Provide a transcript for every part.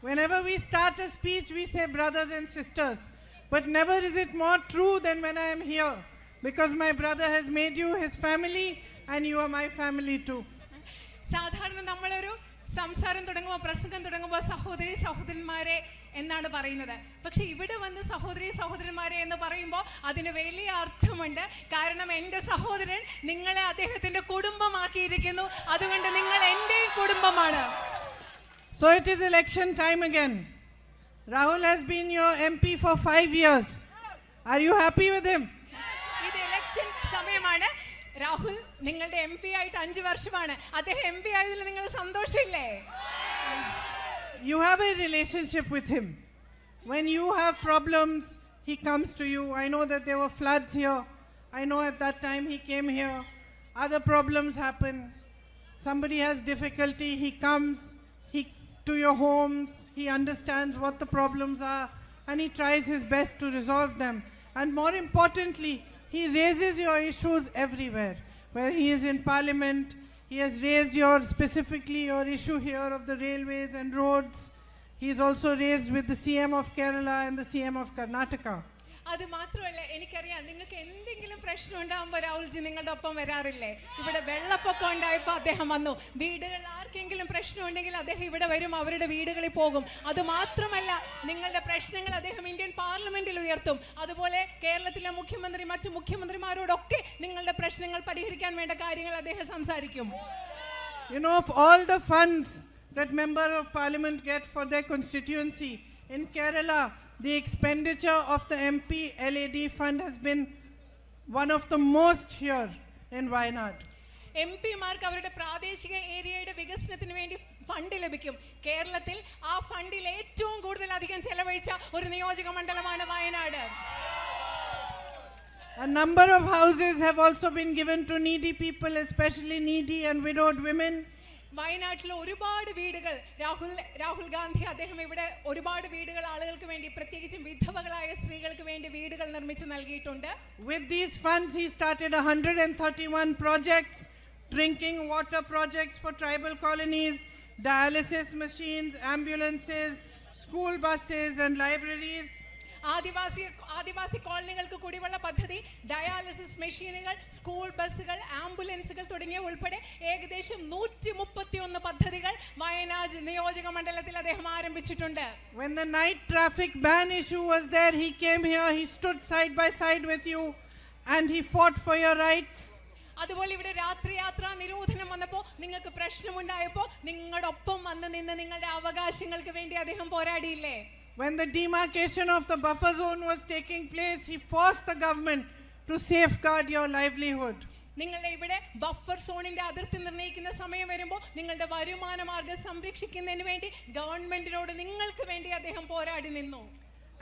Whenever we start a speech, we say brothers and sisters. But never is it more true than when I am here. Because my brother has made you his family and you are my family too. സാധാരണ നമ്മളൊരു സംസാരം തുടങ്ങുമ്പോൾ പ്രസംഗം തുടങ്ങുമ്പോൾ സഹോദരി സഹോദരന്മാരെ എന്നാണ് പറയുന്നത്. പക്ഷെ ഇവിടെ വന്ന് സഹോദരി സഹോദരന്മാരെ എന്ന് പറയുമ്പോൾ അതിന് വലിയ അർത്ഥമുണ്ട്. കാരണം എൻ്റെ സഹോദരൻ നിങ്ങളെ അദ്ദേഹത്തിന്റെ കുടുംബമാക്കിയിരിക്കുന്നു. അതുകൊണ്ട് നിങ്ങൾ എൻ്റെ കുടുംബമാണ്. So it is election time again. Rahul has been your MP for 5 years. Are you happy with him? ഇത് ഇലക്ഷൻ സമയമാണ്. രാഹുൽ നിങ്ങളുടെ MP ആയിട്ട് 5 വർഷമാണ്. അദ്ദേഹം MP ആയതിൽ നിങ്ങൾ സന്തോഷമില്ലേ? You have a relationship with him. When you have problems, he comes to you. I know that there were floods here. I know at that time he came here. Other problems happen. Somebody has difficulty, he comes to your homes. He understands what the problems are and he tries his best to resolve them. And more importantly, he raises your issues everywhere. Where he is in Parliament, he has raised specifically your issue here of the railways and roads. He is also raised with the CM of Kerala and the CM of Karnataka. അത് മാത്രമല്ല, എനിക്കറിയാം നിങ്ങൾക്ക് എന്തെങ്കിലും പ്രശ്നം ഉണ്ടാകുമ്പോൾ രാഹുൽജി നിങ്ങളുടെ ഒപ്പം വരാറില്ലേ? ഇവിടെ വെള്ളപ്പൊക്കം ഉണ്ടായപ്പോൾ അദ്ദേഹം വന്നു. വീടുകളിൽ ആർക്കെങ്കിലും പ്രശ്നം ഉണ്ടെങ്കിൽ അദ്ദേഹം ഇവിടെ വരും, അവരുടെ വീടുകളിൽ പോകും. അതുമാത്രമല്ല, നിങ്ങളുടെ പ്രശ്നങ്ങൾ അദ്ദേഹം ഇന്ത്യൻ പാർലമെന്റിൽ ഉയർത്തും. അതുപോലെ കേരളത്തിലെ മുഖ്യമന്ത്രി മറ്റു മുഖ്യമന്ത്രിമാരോടൊക്കെ നിങ്ങളുടെ പ്രശ്നങ്ങൾ പരിഹരിക്കാൻ വേണ്ട കാര്യങ്ങൾ അദ്ദേഹം സംസാരിക്കും. You know, of all the funds that member of parliament get for their constituency in Kerala, the expenditure of the MP LAD fund has been one of the most here in Wayanad. MP-മാർക്ക് അവരുടെ പ്രാദേശിക ഏരിയയുടെ വികസനത്തിന് വേണ്ടി fund ലഭിക്കും. കേരളത്തിൽ ആ ഫണ്ടിൽ ഏറ്റവും കൂടുതൽ അധികം ചെലവഴിച്ച ഒരു നിയോജക മണ്ഡലമാണ് Wayanad. A number of houses have also been given to needy people, especially needy and widowed women. വയനാട്ടിൽ ഒരുപാട് വീടുകൾ രാഹുൽ ഗാന്ധി അദ്ദേഹം ഇവിടെ ഒരുപാട് വീടുകൾ ആളുകൾക്ക് വേണ്ടി, പ്രത്യേകിച്ചും വിധവകളായ സ്ത്രീകൾക്ക് വേണ്ടി വീടുകൾ നിർമ്മിച്ചു നൽകിയിട്ടുണ്ട്. With these funds he started 131 projects, drinking water projects for tribal colonies, dialysis machines, ambulances, school buses and libraries. ആദിവാസി കോളനികൾക്ക് കുടിവെള്ള പദ്ധതി, ഡയാലിസിസ് മെഷീനുകൾ, സ്കൂൾ ബസ്സുകൾ, ആംബുലൻസുകൾ തുടങ്ങിയ ഉൾപ്പെടെ ഏകദേശം 131 പദ്ധതികൾ വയനാട് നിയോജക മണ്ഡലത്തിൽ അദ്ദേഹം ആരംഭിച്ചിട്ടുണ്ട്. When the night traffic ban issue was there, he came here, he stood side by side with you and he fought for your rights. അതുപോലെ ഇവിടെ രാത്രി യാത്രാ നിരോധനം വന്നപ്പോൾ നിങ്ങൾക്ക് പ്രശ്നമുണ്ടായപ്പോൾ നിങ്ങളുടെ ഒപ്പം വന്ന് നിന്ന് നിങ്ങളുടെ അവകാശങ്ങൾക്ക് വേണ്ടി അദ്ദേഹം പോരാടിയില്ലേ? When the demarcation of the buffer zone was taking place, he forced the government to safeguard your livelihood. നിങ്ങളുടെ ഇവിടെ ബഫർ സോണിന്റെ അതിർത്തി നിർണ്ണയിക്കുന്ന സമയം വരുമ്പോൾ നിങ്ങളുടെ വരുമാന മാർഗ്ഗം സംരക്ഷിക്കുന്നതിന് വേണ്ടി ഗവൺമെന്റിനോട് നിങ്ങൾക്ക് വേണ്ടി അദ്ദേഹം പോരാടി നിന്നു.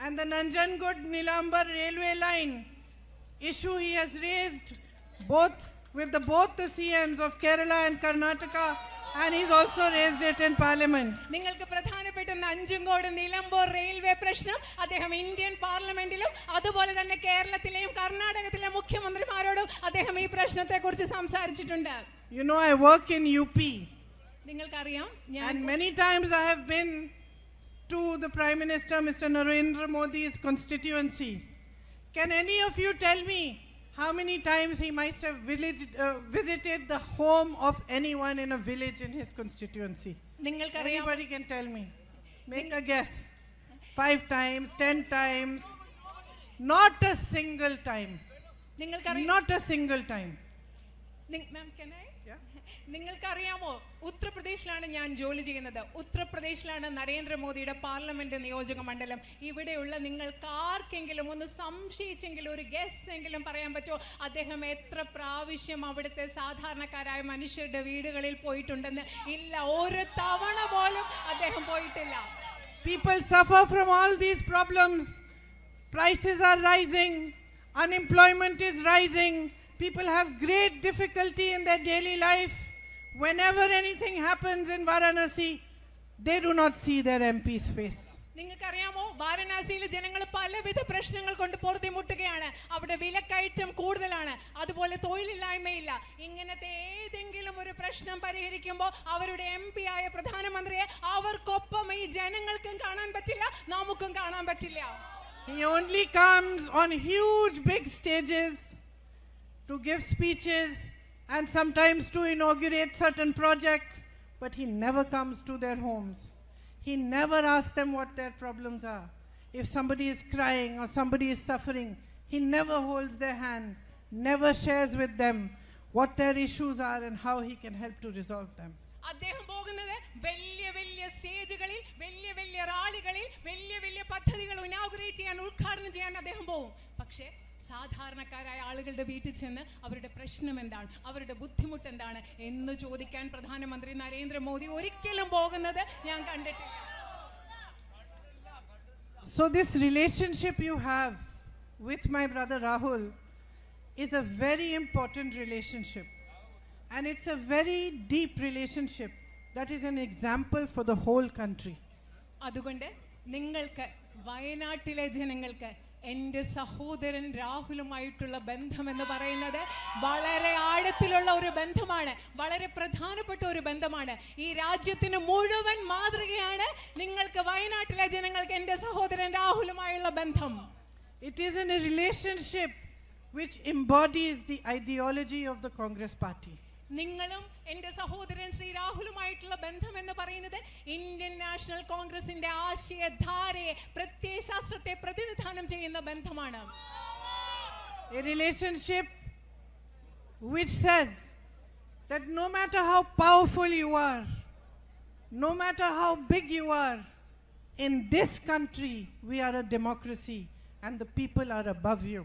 And the Nanjangud Nilambar railway line issue he has raised with both the CMs of Kerala and Karnataka, and he's also raised it in parliament. നിങ്ങൾക്ക് പ്രധാനപ്പെട്ട നഞ്ചങ്കോട് നിലമ്പൂർ റെയിൽവേ പ്രശ്നം അദ്ദേഹം ഇന്ത്യൻ പാർലമെന്റിലും അതുപോലെ തന്നെ കേരളത്തിലെയും കർണാടകത്തിലെ മുഖ്യമന്ത്രിമാരോടും അദ്ദേഹം ഈ പ്രശ്നത്തെക്കുറിച്ച് സംസാരിച്ചിട്ടുണ്ട്. You know, I work in UP. നിങ്ങൾക്കറിയാം, and many times I have been to the Prime Minister Mr. Narendra Modi's constituency. Can any of you tell me how many times he might have visited the home of anyone in a village in his constituency? Anybody can tell me. Make a guess. 5 times, 10 times. Not a single time. Not a single time. Ma'am, can I? Yeah. നിങ്ങൾക്കറിയാമോ, ഉത്തർപ്രദേശിലാണ് ഞാൻ ജോലി ചെയ്യുന്നത്. ഉത്തർപ്രദേശിലാണ് നരേന്ദ്രമോദിയുടെ parliament നിയോജക മണ്ഡലം. ഇവിടെയുള്ള നിങ്ങൾക്ക് ആർക്കെങ്കിലും ഒന്ന് സംശയിച്ചെങ്കിലും ഒരു ഗസ് എങ്കിലും പറയാൻ പറ്റുമോ അദ്ദേഹം എത്ര പ്രാവശ്യം അവിടുത്തെ സാധാരണക്കാരായ മനുഷ്യരുടെ വീടുകളിൽ പോയിട്ടുണ്ടെന്ന്? ഇല്ല, ഒരു തവണ പോലും അദ്ദേഹം പോയിട്ടില്ല. People suffer from all these problems. Prices are rising, unemployment is rising, people have great difficulty in their daily life. Whenever anything happens in Varanasi, they do not see their MP's face. നിങ്ങൾക്കറിയാമോ, വാരണാസിയിലെ ജനങ്ങൾ പലവിധ പ്രശ്നങ്ങൾ കൊണ്ട് പൊറുതിമുട്ടുകയാണ്. അവിടെ വിലക്കയറ്റം കൂടുതലാണ്, അതുപോലെ തൊഴിലില്ലായ്മയില്ല. ഇങ്ങനത്തെ ഏതെങ്കിലും എന്തെങ്കിലും ഒരു പ്രശ്നം പരിഹരിക്കുമ്പോൾ അവരുടെ MP ആയ പ്രധാനമന്ത്രിയെ അവർക്കൊപ്പം ഈ ജനങ്ങൾക്കും കാണാൻ പറ്റില്ല, നമുക്കും കാണാൻ പറ്റില്ല. He only comes on huge big stages to give speeches and sometimes to inaugurate certain projects, but he never comes to their homes. He never asks them what their problems are. If somebody is crying or somebody is suffering, he never holds their hand, never shares with them what their issues are and how he can help to resolve them. അദ്ദേഹം പോകുന്നത് വലിയ വലിയ സ്റ്റേജുകളിൽ, വലിയ വലിയ റാലികളിൽ, വലിയ വലിയ പദ്ധതികൾ ഇനോഗ്രേറ്റ് ചെയ്യാൻ, ഉദ്ഘാടനം ചെയ്യാൻ അദ്ദേഹം പോകും. പക്ഷേ സാധാരണക്കാരായ ആളുകളുടെ വീട്ടിൽ ചെന്ന് അവരുടെ പ്രശ്നം എന്താണ്, അവരുടെ ബുദ്ധിമുട്ട് എന്താണ് എന്ന് ചോദിക്കാൻ പ്രധാനമന്ത്രി നരേന്ദ്രമോദി ഒരിക്കലും പോകുന്നത് ഞാൻ കണ്ടിട്ടില്ല. So this relationship you have with my brother Rahul is a very important relationship, and it's a very deep relationship that is an example for the whole country. അതുകൊണ്ട് നിങ്ങൾക്ക്, വയനാട്ടിലെ ജനങ്ങൾക്ക് എൻ്റെ സഹോദരൻ രാഹുലുമായിട്ടുള്ള ബന്ധം എന്ന് പറയുന്നത് വളരെ ആഴത്തിലുള്ള ഒരു ബന്ധമാണ്, വളരെ പ്രധാനപ്പെട്ട ഒരു ബന്ധമാണ്. ഈ രാജ്യത്തിന് മുഴുവൻ മാതൃകയാണ് നിങ്ങൾക്ക്, വയനാട്ടിലെ ജനങ്ങൾക്ക് എൻ്റെ സഹോദരൻ രാഹുലുമായുള്ള ബന്ധം. It is in a relationship which embodies the ideology of the Congress party. നിങ്ങളും എൻ്റെ സഹോദരൻ ശ്രീ രാഹുലുമായിട്ടുള്ള ബന്ധം എന്ന് പറയുന്നത് ഇന്ത്യൻ നാഷണൽ കോൺഗ്രസിന്റെ ആശയധാരയെ, പ്രത്യയശാസ്ത്രത്തെ പ്രതിനിധാനം ചെയ്യുന്ന ബന്ധമാണ്. A relationship which says that no matter how powerful you are, no matter how big you are, in this country we are a democracy and the people are above you.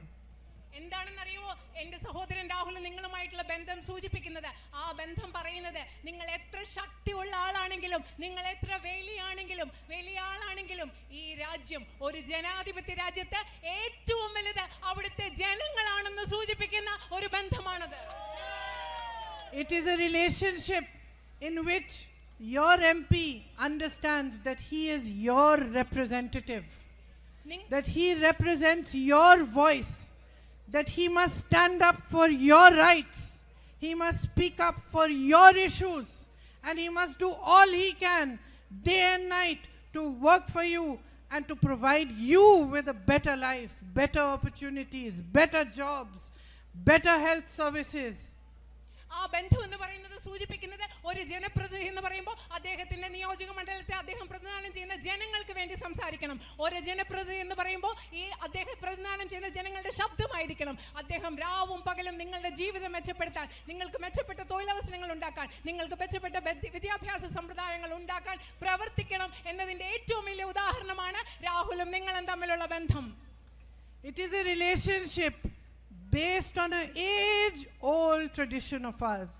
എന്താണെന്നറിയുമോ എൻ്റെ സഹോദരൻ രാഹുൽ നിങ്ങളുമായിട്ടുള്ള ബന്ധം സൂചിപ്പിക്കുന്നത്? ആ ബന്ധം പറയുന്നത് നിങ്ങൾ എത്ര ശക്തിയുള്ള ആളാണെങ്കിലും, നിങ്ങൾ എത്ര വലിയ ആളാണെങ്കിലും ഈ രാജ്യം ഒരു ജനാധിപത്യ രാജ്യത്ത് ഏറ്റവും വലുത് അവിടുത്തെ ജനങ്ങളാണെന്ന് സൂചിപ്പിക്കുന്ന ഒരു ബന്ധമാണത്. It is a relationship in which your MP understands that he is your representative, that he represents your voice, that he must stand up for your rights, he must speak up for your issues, and he must do all he can day and night to work for you and to provide you with a better life, better opportunities, better jobs, better health services. ആ ബന്ധം എന്ന് പറയുന്നത് സൂചിപ്പിക്കുന്നത് ഒരു ജനപ്രതിനിധി എന്ന് പറയുമ്പോൾ അദ്ദേഹത്തിന്റെ നിയോജക മണ്ഡലത്തെ അദ്ദേഹം പ്രതിനിധാനം ചെയ്യുന്ന ജനങ്ങൾക്ക് വേണ്ടി സംസാരിക്കണം. ഒരു ജനപ്രതിനിധി എന്ന് പറയുമ്പോൾ ഈ അദ്ദേഹം പ്രതിനിധാനം ചെയ്യുന്ന ജനങ്ങളുടെ ശബ്ദമായിരിക്കണം. അദ്ദേഹം രാവും പകലും നിങ്ങളുടെ ജീവിതം മെച്ചപ്പെടുത്താൻ, നിങ്ങൾക്ക് മെച്ചപ്പെട്ട തൊഴിലവസരങ്ങൾ ഉണ്ടാക്കാൻ, നിങ്ങൾക്ക് മെച്ചപ്പെട്ട വിദ്യാഭ്യാസ സമ്പ്രദായങ്ങൾ ഉണ്ടാക്കാൻ പ്രവർത്തിക്കണം എന്നതിന്റെ ഏറ്റവും വലിയ ഉദാഹരണമാണ് രാഹുലും നിങ്ങളും തമ്മിലുള്ള ബന്ധം. It is a relationship based on an age-old tradition of ours,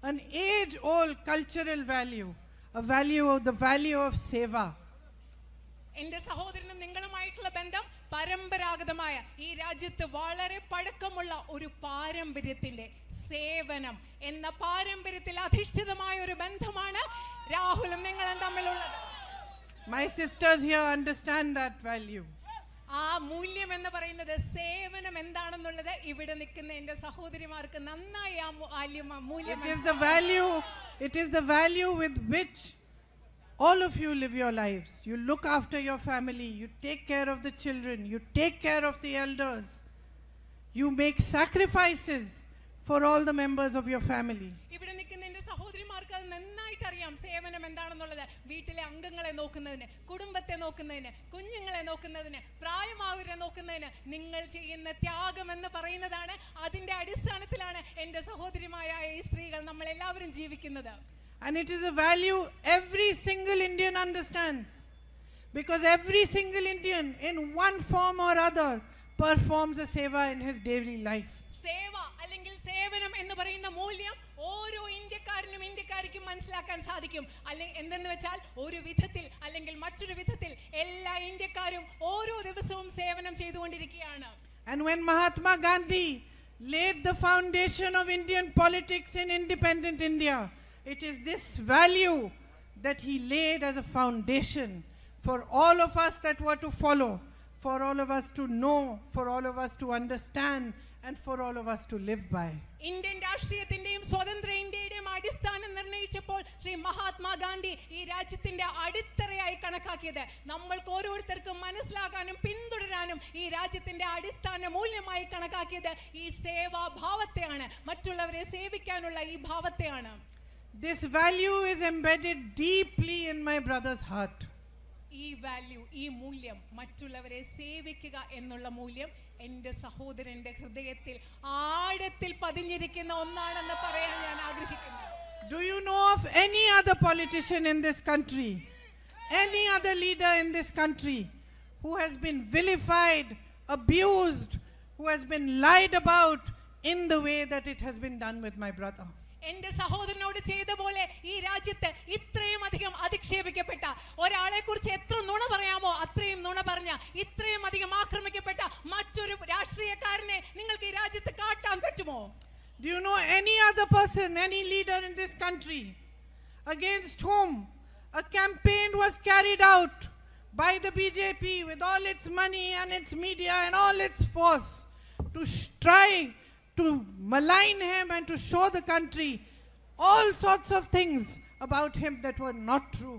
an age-old cultural value, the value of seva. എൻ്റെ സഹോദരനും നിങ്ങളുമായിട്ടുള്ള ബന്ധം പരമ്പരാഗതമായ, ഈ രാജ്യത്ത് വളരെ പഴക്കമുള്ള ഒരു പാരമ്പര്യത്തിന്റെ, സേവനം എന്ന പാരമ്പര്യത്തിൽ അധിഷ്ഠിതമായ ഒരു ബന്ധമാണ് രാഹുലും നിങ്ങളും തമ്മിലുള്ളത്. My sisters here understand that value. ആ മൂല്യം എന്ന് പറയുന്നത്, സേവനം എന്താണെന്നുള്ളത് ഇവിടെ നിൽക്കുന്ന എൻ്റെ സഹോദരിമാർക്ക് നന്നായി ആ മൂല്യം. It is the value with which all of you live your lives. You look after your family, you take care of the children, you take care of the elders, you make sacrifices for all the members of your family. ഇവിടെ നിൽക്കുന്ന എൻ്റെ സഹോദരിമാർക്ക് അത് നന്നായിട്ട് അറിയാം സേവനം എന്താണെന്നുള്ളത്. വീട്ടിലെ അംഗങ്ങളെ നോക്കുന്നതിന്, കുടുംബത്തെ നോക്കുന്നതിന്, കുഞ്ഞുങ്ങളെ നോക്കുന്നതിന്, പ്രായമായവരെ നോക്കുന്നതിന് നിങ്ങൾ ചെയ്യുന്ന ത്യാഗം എന്ന് പറയുന്നതാണ്. അതിന്റെ അടിസ്ഥാനത്തിലാണ് എൻ്റെ സഹോദരിമാരായ ഈ സ്ത്രീകൾ നമ്മളെല്ലാവരും ജീവിക്കുന്നത്. And it is a value every single Indian understands, because every single Indian in one form or other performs a seva in his daily life. സേവ അല്ലെങ്കിൽ സേവനം എന്ന് പറയുന്ന മൂല്യം ഓരോ ഇന്ത്യക്കാരനും ഇന്ത്യക്കാരിക്കും മനസ്സിലാക്കാൻ സാധിക്കും. അല്ലെങ്കിൽ എന്തെന്ന് വെച്ചാൽ ഒരു വിധത്തിൽ അല്ലെങ്കിൽ മറ്റൊരു വിധത്തിൽ എല്ലാ ഇന്ത്യക്കാരും ഓരോ ദിവസവും സേവനം ചെയ്തുകൊണ്ടിരിക്കുകയാണ്. And when Mahatma Gandhi laid the foundation of Indian politics in independent India, it is this value that he laid as a foundation for all of us that were to follow, for all of us to know, for all of us to understand and for all of us to live by. Indian രാഷ്ട്രീയത്തിന്റെയും സ്വതന്ത്ര ഇന്ത്യയുടെയും അടിസ്ഥാനം നിർണയിച്ചപ്പോൾ ശ്രീ മഹാത്മാഗാന്ധി ഈ രാജ്യത്തിന്റെ അടിത്തറയായി കണക്കാക്കിയത് നമ്മൾക്ക് ഓരോരുത്തർക്കും മനസ്സിലാക്കാനും പിന്തുടരാനും ഈ രാജ്യത്തിന്റെ അടിസ്ഥാന മൂല്യമായി കണക്കാക്കിയത് ഈ സേവാഭാവത്തെയാണ്, മറ്റുള്ളവരെ സേവിക്കാനുള്ള ഈ ഭാവത്തെയാണ്. This value is embedded deeply in my brother's heart. ഈ വാല്യൂ, ഈ മൂല്യം, മറ്റുള്ളവരെ സേവിക്കുക എന്നുള്ള മൂല്യം എൻ്റെ സഹോദരന്റെ ഹൃദയത്തിൽ ആഴത്തിൽ പതിഞ്ഞിരിക്കുന്ന ഒന്നാണെന്ന് പറയാൻ ഞാൻ ആഗ്രഹിക്കുന്നു. Do you know of any other politician in this country, any other leader in this country who has been vilified, abused, who has been lied about in the way that it has been done with my brother? എന്റെ സഹോദരനോട് ചെയ്ത പോലെ ഈ രാജ്യത്ത് ഇത്രയും അധികം അധിക്ഷേപിക്കപ്പെട്ട ഒരാളെ കുറിച്ച് എത്ര നുണ പറയാമോ അത്രയും നുണ പറഞ്ഞ, ഇത്രയും അധികം ആക്രമിക്കപ്പെട്ട മറ്റൊരു രാഷ്ട്രീയക്കാരനെ നിങ്ങൾക്ക് ഈ രാജ്യത്ത് കാട്ടാൻ പറ്റുമോ? Do you know any other person, any leader in this country against whom a campaign was carried out by the BJP with all its money and its media and all its force to try to malign him and to show the country all sorts of things about him that were not true?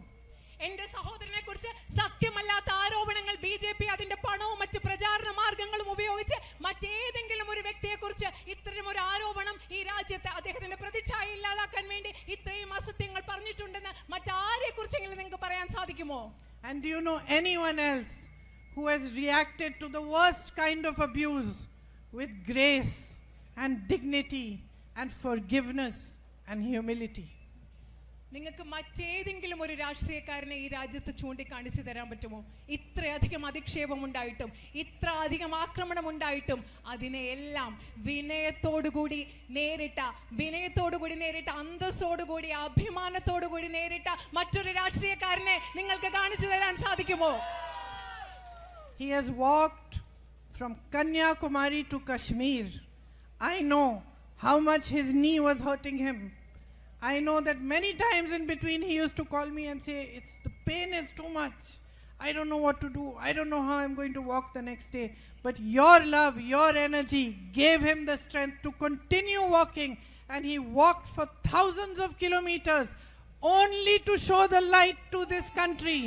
എന്റെ സഹോദരനെ കുറിച്ച് സത്യമല്ലാത്ത ആരോപണങ്ങൾ BJP അതിന്റെ പണവും മറ്റു പ്രചാരണ മാർഗങ്ങളും ഉപയോഗിച്ച് മറ്റേതെങ്കിലും ഒരു വ്യക്തിയെ കുറിച്ച് ഇത്തരം ഒരു ആരോപണം ഈ രാജ്യത്ത് അദ്ദേഹത്തിന്റെ പ്രതിച്ഛായ ഇല്ലാതാക്കാൻ വേണ്ടി ഇത്രയും അസത്യങ്ങൾ പറഞ്ഞിട്ടുണ്ടെന്ന് മറ്റാരെ കുറിച്ചെങ്കിലും നിങ്ങൾക്ക് പറയാൻ സാധിക്കുമോ? And do you know anyone else who has reacted to the worst kind of abuse with grace and dignity and forgiveness and humility? നിങ്ങൾക്ക് മറ്റേതെങ്കിലും ഒരു രാഷ്ട്രീയക്കാരനെ ഈ രാജ്യത്ത് ചൂണ്ടിക്കാണിച്ചു തരാൻ പറ്റുമോ? ഇത്രയധികം അധിക്ഷേപം ഉണ്ടായിട്ടും ഇത്ര അധികം ആക്രമണം ഉണ്ടായിട്ടും അതിനെയെല്ലാം വിനയത്തോടുകൂടി നേരിട്ട അന്തസ്സോടുകൂടി അഭിമാനത്തോടുകൂടി നേരിട്ട മറ്റൊരു രാഷ്ട്രീയക്കാരനെ നിങ്ങൾക്ക് കാണിച്ചു തരാൻ സാധിക്കുമോ? He has walked from Kanyakumari to Kashmir. I know how much his knee was hurting him. I know that many times in between he used to call me and say, the pain is too much. I don't know what to do. I don't know how I'm going to walk the next day. But your love, your energy gave him the strength to continue walking. And he walked for thousands of kilometers only to show the light to this country.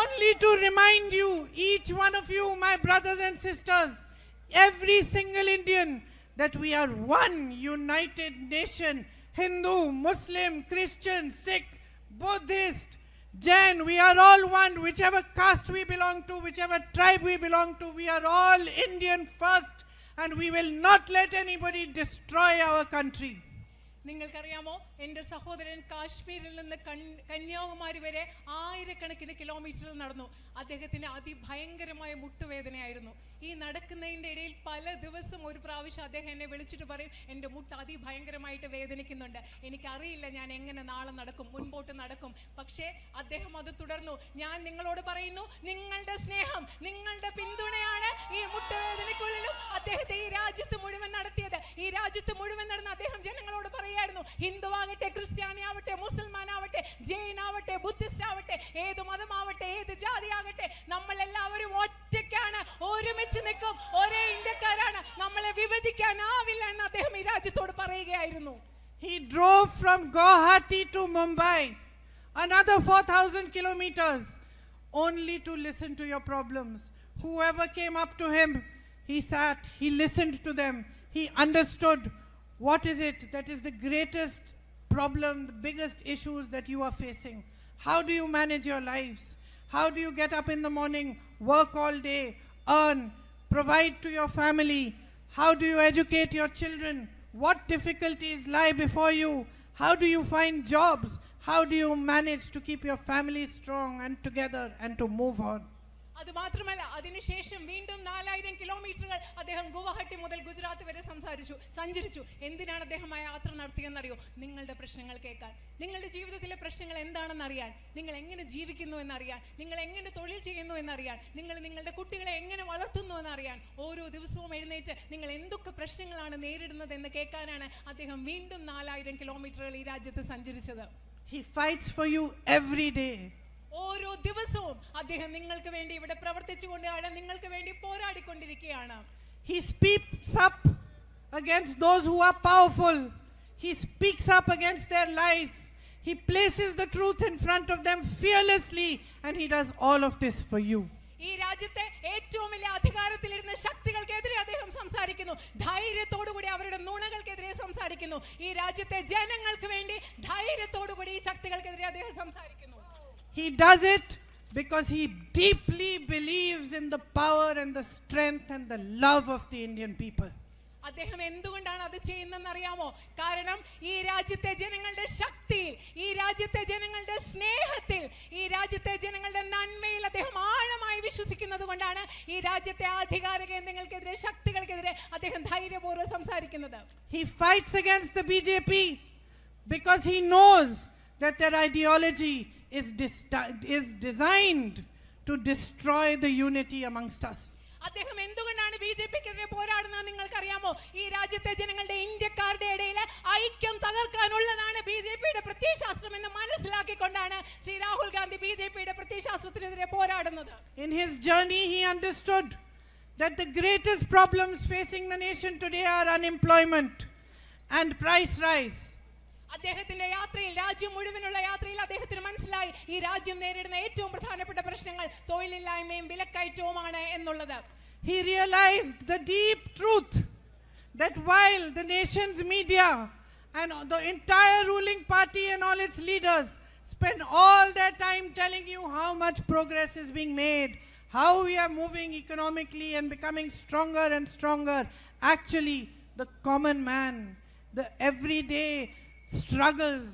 Only to remind you, each one of you, my brothers and sisters, every single Indian, that we are one united nation. Hindu, Muslim, Christian, Sikh, Buddhist, Jain, we are all one. Whichever caste we belong to, whichever tribe we belong to, we are all Indian first, and we will not let anybody destroy our country. നിങ്ങൾക്കറിയാമോ, എൻ്റെ സഹോദരൻ കാശ്മീരിൽ നിന്ന് കന്യാകുമാരി വരെ ആയിരക്കണക്കിന് കിലോമീറ്ററുകൾ നടന്നു. അദ്ദേഹത്തിന് അതിഭയങ്കരമായ മുട്ടുവേദനയായിരുന്നു. ഈ നടക്കുന്നതിൻ്റെ ഇടയിൽ പല ദിവസം ഒരു പ്രാവശ്യം അദ്ദേഹം എന്നെ വിളിച്ചിട്ട് പറയും, എൻ്റെ മുട്ട് അതിഭയങ്കരമായിട്ട് വേദനിക്കുന്നുണ്ട്, എനിക്കറിയില്ല ഞാൻ എങ്ങനെ നാളെ നടക്കും, മുൻപോട്ട് നടക്കും. പക്ഷേ അദ്ദേഹം അത് തുടർന്നു. ഞാൻ നിങ്ങളോട് പറയുന്നു, നിങ്ങളുടെ സ്നേഹം, നിങ്ങളുടെ പിന്തുണയാണ് ഈ മുട്ടുവേദനയ്ക്കുള്ളിലും അദ്ദേഹത്തെ ഈ രാജ്യത്ത് മുഴുവൻ നടത്തിയത്. ഈ രാജ്യത്ത് മുഴുവൻ നടന്ന അദ്ദേഹം ജനങ്ങളോട് പറയായിരുന്നു, ഹിന്ദു ആവട്ടെ, ക്രിസ്ത്യാനി ആവട്ടെ, മുസൽമാൻ ആവട്ടെ, ജെയിൻ ആവട്ടെ, ബുദ്ധിസ്റ്റ് ആവട്ടെ, ഏത് മതമാവട്ടെ, ഏത് ജാതി ആകട്ടെ, നമ്മൾ എല്ലാവരും ഒറ്റയ്ക്കാണ്, ഒരുമിച്ച് നിൽക്കും, ഒരേ ഇന്ത്യക്കാരാണ്, നമ്മളെ വിഭജിക്കാനാവില്ല എന്ന് അദ്ദേഹം ഈ രാജ്യത്തോട് പറയുകയായിരുന്നു. He drove from Guwahati to Mumbai, another 4,000 kilometers, only to listen to your problems. Whoever came up to him, he sat, he listened to them, he understood what is it that is the greatest problem, the biggest issues that you are facing. How do you manage your lives? How do you get up in the morning, work all day, earn, provide to your family? How do you educate your children? What difficulties lie before you? How do you find jobs? How do you manage to keep your family strong and together and to move on? അത് മാത്രമല്ല, അതിനുശേഷം വീണ്ടും 4000 കിലോമീറ്ററുകൾ അദ്ദേഹം ഗുവാഹട്ടി മുതൽ ഗുജറാത്ത് വരെ സഞ്ചരിച്ചു. എന്തിനാണ് അദ്ദേഹം ആ യാത്ര നടത്തിയെന്നറിയോ? നിങ്ങളുടെ പ്രശ്നങ്ങൾ കേൾക്കാൻ, നിങ്ങളുടെ ജീവിതത്തിലെ പ്രശ്നങ്ങൾ എന്താണെന്ന് അറിയാൻ, നിങ്ങൾ എങ്ങനെ ജീവിക്കുന്നു എന്നറിയാൻ, നിങ്ങൾ എങ്ങനെ തൊഴിൽ ചെയ്യുന്നു എന്നറിയാൻ, നിങ്ങൾ നിങ്ങളുടെ കുട്ടികളെ എങ്ങനെ വളർത്തുന്നു എന്നറിയാൻ, ഓരോ ദിവസവും എഴുന്നേറ്റ് നിങ്ങൾ എന്തൊക്കെ പ്രശ്നങ്ങളാണ് നേരിടുന്നത് എന്ന് കേൾക്കാനാണ് അദ്ദേഹം വീണ്ടും 4000 കിലോമീറ്ററുകൾ ഈ രാജ്യത്ത് സഞ്ചരിച്ചത്. He fights for you every day. ഓരോ ദിവസവും അദ്ദേഹം നിങ്ങൾക്ക് വേണ്ടി ഇവിടെ പ്രവർത്തിച്ചുകൊണ്ട് നിങ്ങൾക്ക് വേണ്ടി പോരാടിക്കൊണ്ടിരിക്കുകയാണ്. He speaks up against those who are powerful. He speaks up against their lies. He places the truth in front of them fearlessly, and he does all of this for you. ഈ രാജ്യത്തെ ഏറ്റവും വലിയ അധികാരത്തിലിരുന്ന ശക്തികൾക്കെതിരെ അദ്ദേഹം സംസാരിക്കുന്നു. ധൈര്യത്തോടുകൂടി അവരുടെ നുണകൾക്കെതിരെ സംസാരിക്കുന്നു. ഈ രാജ്യത്തെ ജനങ്ങൾക്ക് വേണ്ടി ധൈര്യത്തോടുകൂടി ഈ ശക്തികൾക്കെതിരെ അദ്ദേഹം സംസാരിക്കുന്നു. He does it because he deeply believes in the power and the strength and the love of the Indian people. അദ്ദേഹം എന്തുകൊണ്ടാണ് അത് ചെയ്യുന്നതെന്ന് അറിയാമോ? കാരണം ഈ രാജ്യത്തെ ജനങ്ങളുടെ ശക്തിയിൽ, ഈ രാജ്യത്തെ ജനങ്ങളുടെ സ്നേഹത്തിൽ, ഈ രാജ്യത്തെ ജനങ്ങളുടെ നന്മയിൽ അദ്ദേഹം ആഴമായി വിശ്വസിക്കുന്നത് കൊണ്ടാണ് ഈ രാജ്യത്തെ അധികാര കേന്ദ്രങ്ങൾക്കെതിരെ, ശക്തികൾക്കെതിരെ അദ്ദേഹം ധൈര്യപൂർവ്വം സംസാരിക്കുന്നത്. He fights against the BJP because he knows that their ideology is designed to destroy the unity amongst us. അദ്ദേഹം എന്തുകൊണ്ടാണ് ബിജെപിക്കെതിരെ പോരാടുന്നത് നിങ്ങൾക്കറിയാമോ? ഈ രാജ്യത്തെ ജനങ്ങളുടെ, ഇന്ത്യക്കാരുടെ ഇടയിലെ ഐക്യം തകർക്കാനുള്ളതാണ് ബിജെപിയുടെ പ്രത്യയശാസ്ത്രം എന്ന് മനസ്സിലാക്കിക്കൊണ്ടാണ് ശ്രീ രാഹുൽ ഗാന്ധി ബിജെപിയുടെ പ്രത്യയശാസ്ത്രത്തിനെതിരെ പോരാടുന്നത്. In his journey, he understood that the greatest problems facing the nation today are unemployment and price rise. അദ്ദേഹത്തിന്റെ യാത്രയിൽ, രാജ്യം മുഴുവനുള്ള യാത്രയിൽ അദ്ദേഹത്തിന് മനസ്സിലായി ഈ രാജ്യം നേരിടുന്ന ഏറ്റവും പ്രധാനപ്പെട്ട പ്രശ്നങ്ങൾ തൊഴിലില്ലായ്മയും വിലക്കയറ്റവുമാണ് എന്നുള്ളത്. He realized the deep truth that while the nation's media and the entire ruling party and all its leaders spend all their time telling you how much progress is being made, how we are moving economically and becoming stronger and stronger, actually the common man, the everyday struggles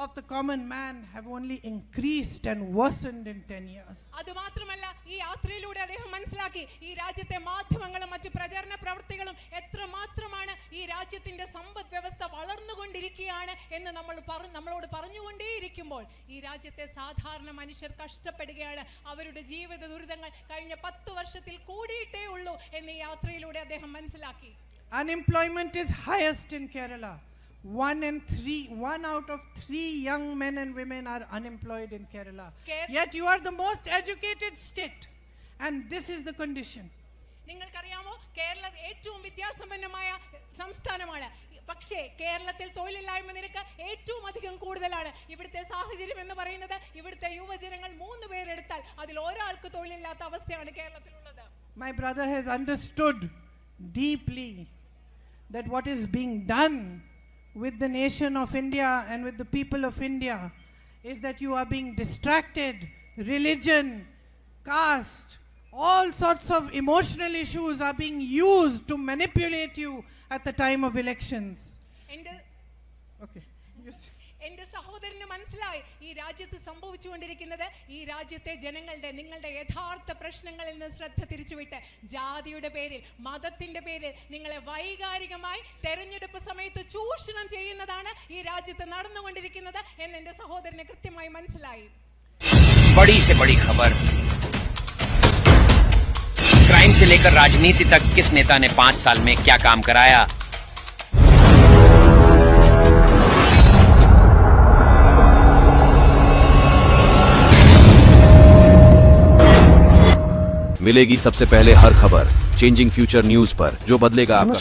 of the common man have only increased and worsened in 10 years. അതുമാത്രമല്ല, ഈ യാത്രയിലൂടെ അദ്ദേഹം മനസ്സിലാക്കി ഈ രാജ്യത്തെ മാധ്യമങ്ങളും മറ്റു പ്രചാരണ പ്രവർത്തികളും എത്രമാത്രമാണ് ഈ രാജ്യത്തിന്റെ സമ്പദ് വ്യവസ്ഥ വളർന്നുകൊണ്ടിരിക്കുകയാണ് എന്ന് നമ്മളോട് പറഞ്ഞുകൊണ്ടേയിരിക്കുമ്പോൾ ഈ രാജ്യത്തെ സാധാരണ മനുഷ്യർ കഷ്ടപ്പെടുകയാണ്. അവരുടെ ജീവിത ദുരിതങ്ങൾ കഴിഞ്ഞ 10 വർഷത്തിൽ കൂടിയിട്ടേ ഉള്ളൂ എന്ന് ഈ യാത്രയിലൂടെ അദ്ദേഹം മനസ്സിലാക്കി. Unemployment is highest in Kerala. 1 out of 3 young men and women are unemployed in Kerala. Yet you are the most educated state, and this is the condition. നിങ്ങൾക്കറിയാമോ, കേരളം ഏറ്റവും വിദ്യാസമ്പന്നമായ സംസ്ഥാനമാണ്. പക്ഷേ കേരളത്തിൽ തൊഴിലില്ലായ്മ നിരക്ക് ഏറ്റവും അധികം കൂടുതലാണ്. ഇവിടുത്തെ സാഹചര്യം എന്ന് പറയുന്നത്, ഇവിടുത്തെ യുവജനങ്ങൾ 3 പേരെടുത്താൽ അതിൽ ഒരാൾക്ക് തൊഴിലില്ലാത്ത അവസ്ഥയാണ് കേരളത്തിലുള്ളത്. My brother has understood deeply that what is being done with the nation of India and with the people of India is that you are being distracted. Religion, caste, all sorts of emotional issues are being used to manipulate you at the time of elections. Okay. Yes. എന്റെ സഹോദരന് മനസ്സിലായി ഈ രാജ്യത്ത് സംഭവിച്ചുകൊണ്ടിരിക്കുന്നത്, ഈ രാജ്യത്തെ ജനങ്ങളുടെ, നിങ്ങളുടെ യഥാർത്ഥ പ്രശ്നങ്ങളിൽ നിന്ന് ശ്രദ്ധ തിരിച്ചുവിട്ട് ജാതിയുടെ പേരിൽ, മതത്തിന്റെ പേരിൽ നിങ്ങളെ വൈകാരികമായി തെരഞ്ഞെടുപ്പ് സമയത്ത് ചൂഷണം ചെയ്യുന്നതാണ് ഈ രാജ്യത്ത് നടന്നുകൊണ്ടിരിക്കുന്നത് എന്ന് എന്റെ സഹോദരന് കൃത്യമായി മനസ്സിലായി. बड़ी से बड़ी खबर, क्राइम से लेकर राजनीति तक किस नेता ने 5 साल में क्या काम कराया। मिलेगी सबसे पहले हर खबर चेंजिंग फ्यूचर न्यूज पर, जो बदलेगा आपका